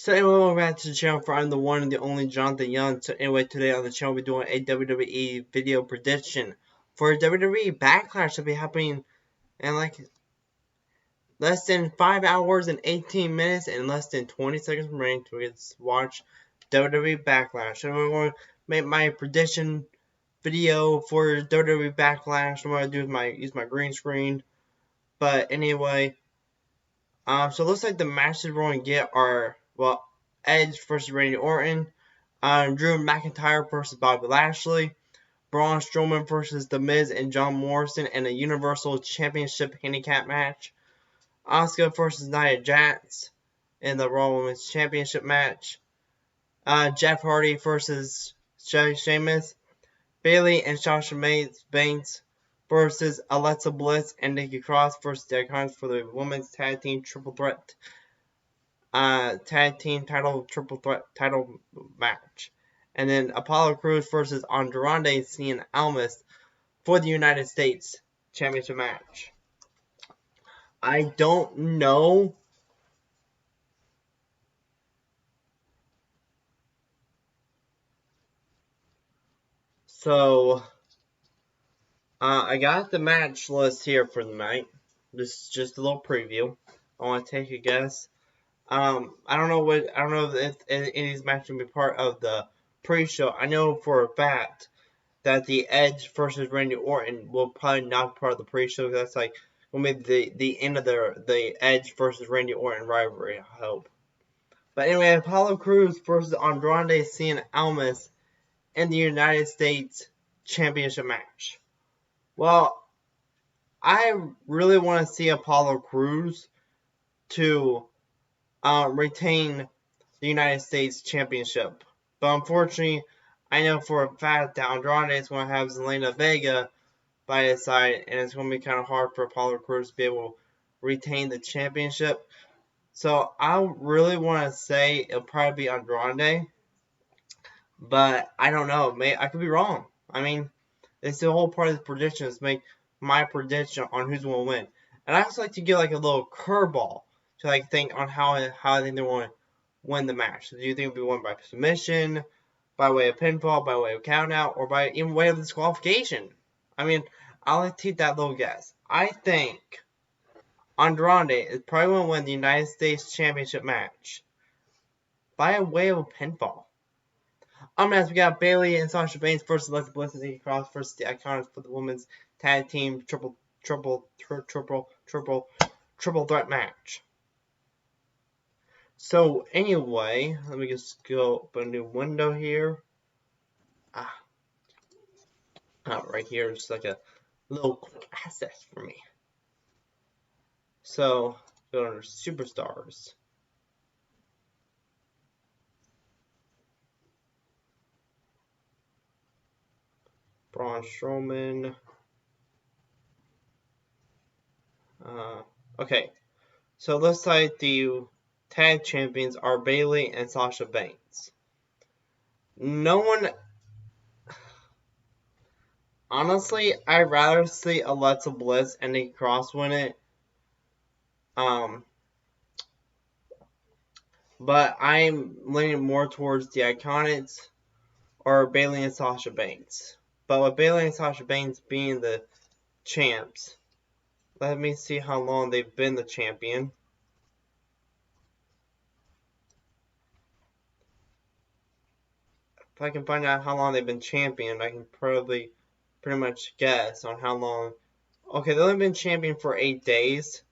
So anyway, welcome back to the channel for I'm the one and the only Jonathan Young. So anyway, today on the channel we'll be doing a WWE video prediction for WWE Backlash to be happening in like less than 5 hours and 18 minutes and less than 20 seconds remaining to watch WWE Backlash. So I'm going to make my prediction video for WWE Backlash. What I'm going to do is use my green screen. But anyway, so it looks like the matches we're going to get are, well, Edge versus Randy Orton, Drew McIntyre versus Bobby Lashley, Braun Strowman versus The Miz and John Morrison in a Universal Championship Handicap match, Asuka versus Nia Jax in the Raw Women's Championship match, Jeff Hardy versus Sheamus, Bayley and Sasha Banks versus Alexa Bliss and Nikki Cross versus the Icons for the Women's Tag Team Triple Threat Tag Team Triple Threat title match. And then Apollo Crews versus Andrade Cien Almas for the United States Championship match. I don't know. So, I got the match list here for the night. This is just a little preview. I want to take a guess. I don't know if any of these matches will be part of the pre-show. I know for a fact that the Edge versus Randy Orton will probably not be part of the pre-show. That's like gonna be the end of the Edge versus Randy Orton rivalry, I hope. But anyway, Apollo Crews versus Andrade Cien Almas in the United States Championship match. Well, I really want to see Apollo Crews to retain the United States Championship. But unfortunately, I know for a fact that Andrade is going to have Zelina Vega by his side, and it's going to be kind of hard for Apollo Crews to be able to retain the championship. So I really want to say it'll probably be Andrade, but I don't know. I could be wrong. I mean, it's the whole part of the prediction is make my prediction on who's going to win. And I also like to give like a little curveball to like think on how I think they want to win the match. So do you think it'll be won by submission, by way of pinfall, by way of countout, or by even way of disqualification? I mean, I'll like to take that little guess. I think Andrade is probably going to win the United States Championship match by way of a pinfall. Next we got Bayley and Sasha Banks versus Alexa Bliss and Nikki Cross versus the Iconics for the Women's Tag Team Triple Threat match. So anyway, let me just go open a new window here. Right here, just like a little quick access for me. So go under Superstars. Braun Strowman. Okay, so it looks like the tag champions are Bayley and Sasha Banks. No one. Honestly, I'd rather see Alexa Bliss and Nikki Cross win it. But I'm leaning more towards the Iconics or Bayley and Sasha Banks. But with Bayley and Sasha Banks being the champs, let me see how long they've been the champion. If I can find out how long they've been champion, I can probably pretty much guess on how long. Okay, they've only been champion for 8 days.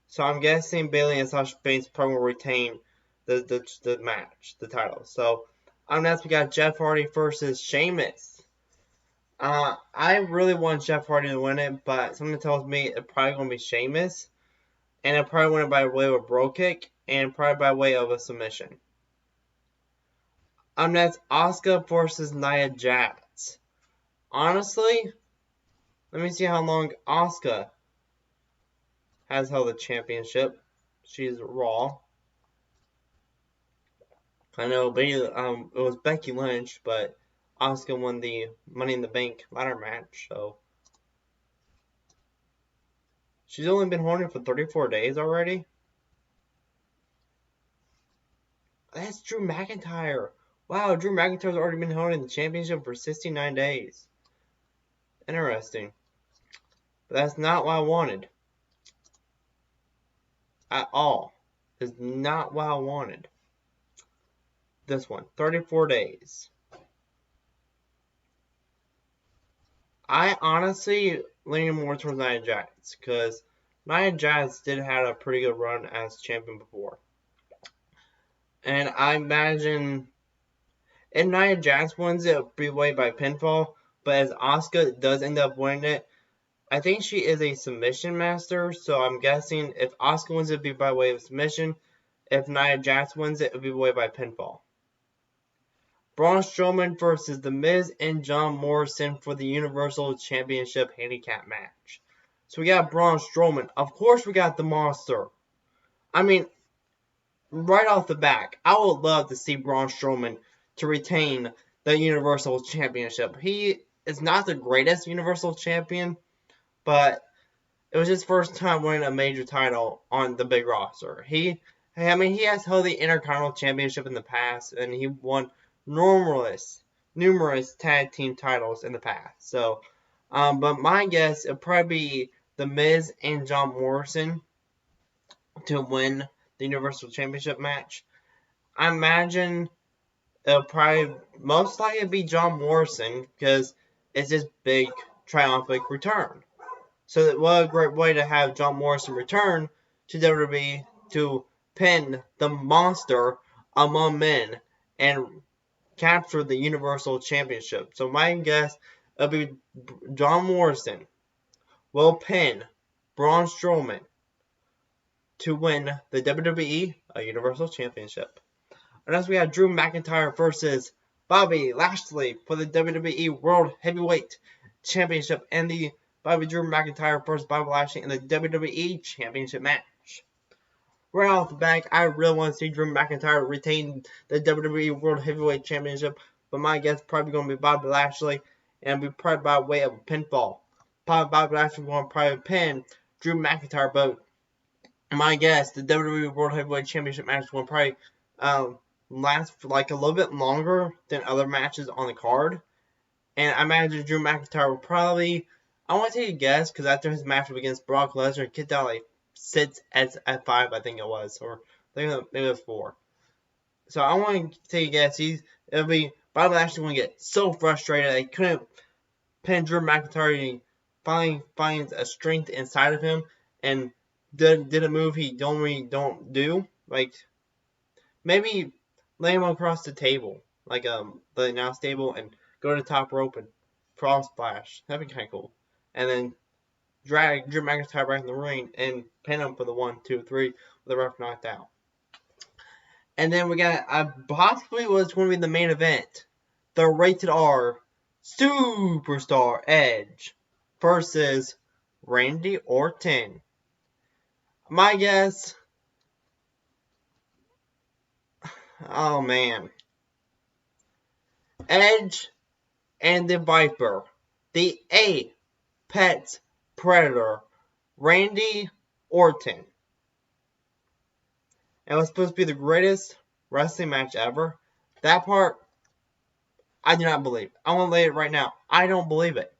So I'm guessing Bayley and Sasha Banks probably will retain the match, the title. So next we got Jeff Hardy versus Sheamus. I really want Jeff Hardy to win it, but something tells me it's probably going to be Sheamus. And it'll probably win it by way of a bro kick and probably by way of a submission. Next, Asuka versus Nia Jax. Honestly, let me see how long Asuka has held the championship. She's Raw. I know it was Becky Lynch, but Asuka won the Money in the Bank ladder match, so she's only been holding it for 34 days already. That's Drew McIntyre. Wow, Drew McIntyre's already been holding the championship for 69 days. Interesting. But that's not what I wanted. At all. It's not what I wanted. This one, 34 days. I honestly lean more towards Nia Jax, because Nia Jax did have a pretty good run as champion before. And I imagine if Nia Jax wins it, it'll be way by pinfall. But as Asuka does end up winning it, I think she is a submission master. So I'm guessing if Asuka wins it, it'll be by way of submission. If Nia Jax wins it, it'll be way by pinfall. Braun Strowman versus The Miz and John Morrison for the Universal Championship Handicap match. So we got Braun Strowman. Of course we got the monster. I mean, right off the back, I would love to see Braun Strowman to retain the Universal Championship. He is not the greatest Universal Champion, but it was his first time winning a major title on the big roster. He has held the Intercontinental Championship in the past, and he won numerous tag team titles in the past. So, but my guess it'll probably be The Miz and John Morrison to win the Universal Championship match. I imagine it'll probably most likely be John Morrison because it's his big triumphant return. So what a great way to have John Morrison return to WWE to pin the monster among men and capture the Universal Championship. So my guess it'll be John Morrison will pin Braun Strowman to win the WWE Universal Championship. And as we have Drew McIntyre versus Bobby Lashley for the WWE World Heavyweight Championship and the Drew McIntyre versus Bobby Lashley in the WWE Championship match. Right off the back, I really want to see Drew McIntyre retain the WWE World Heavyweight Championship, but my guess is probably going to be Bobby Lashley, and it'll be probably by way of a pinfall. Bobby Lashley going to probably pin Drew McIntyre, but my guess, the WWE World Heavyweight Championship match will probably last for like a little bit longer than other matches on the card. And I imagine Drew McIntyre will probably, I want to take a guess, because after his match against Brock Lesnar, kicked out like 6 at 5, I think it was, or maybe it was 4. So I want to take a guess. It'll be Bobby Lashley going to get so frustrated that he couldn't pin Drew McIntyre. He finally finds a strength inside of him and did a move he normally don't do, like maybe lay him across the table, like the announce table, and go to the top rope and cross splash. That'd be kind of cool. And then drag Drew McIntyre back in the ring and pin him for the 1, 2, 3 with the ref knocked out. And then we got possibly what's going to be the main event, the Rated R Superstar Edge versus Randy Orton. My guess, oh man, Edge and the Viper, the Apex Predator, Randy Orton. It was supposed to be the greatest wrestling match ever. That part, I do not believe. I want to lay it right now. I don't believe it.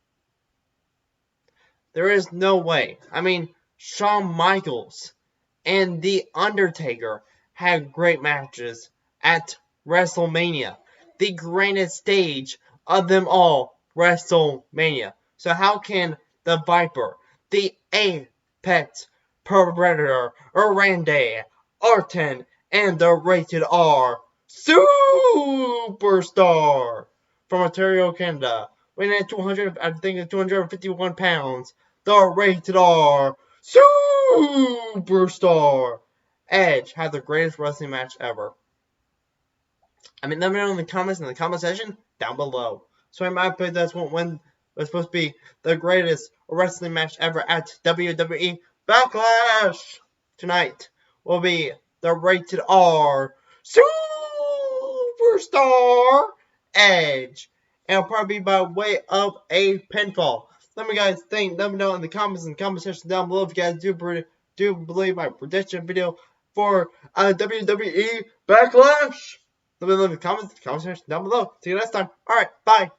There is no way. I mean, Shawn Michaels and The Undertaker had great matches at WrestleMania. The greatest stage of them all, WrestleMania. So how can the Viper, the Apex Predator, or Randy Orton, and the Rated R Superstar from Ontario, Canada, weighing at 251 pounds, the Rated R Superstar Edge had the greatest wrestling match ever. I mean, let me know in the comments in the comment section down below. So in my opinion, that's what was supposed to be the greatest wrestling match ever at WWE Backlash. Tonight will be the Rated R Superstar Edge. And it'll probably be by way of a pinfall. Let me guys think. Let me know in the comment section down below if you guys do believe my prediction video for WWE Backlash? Let me leave a comment section down below. See you next time. Alright, bye.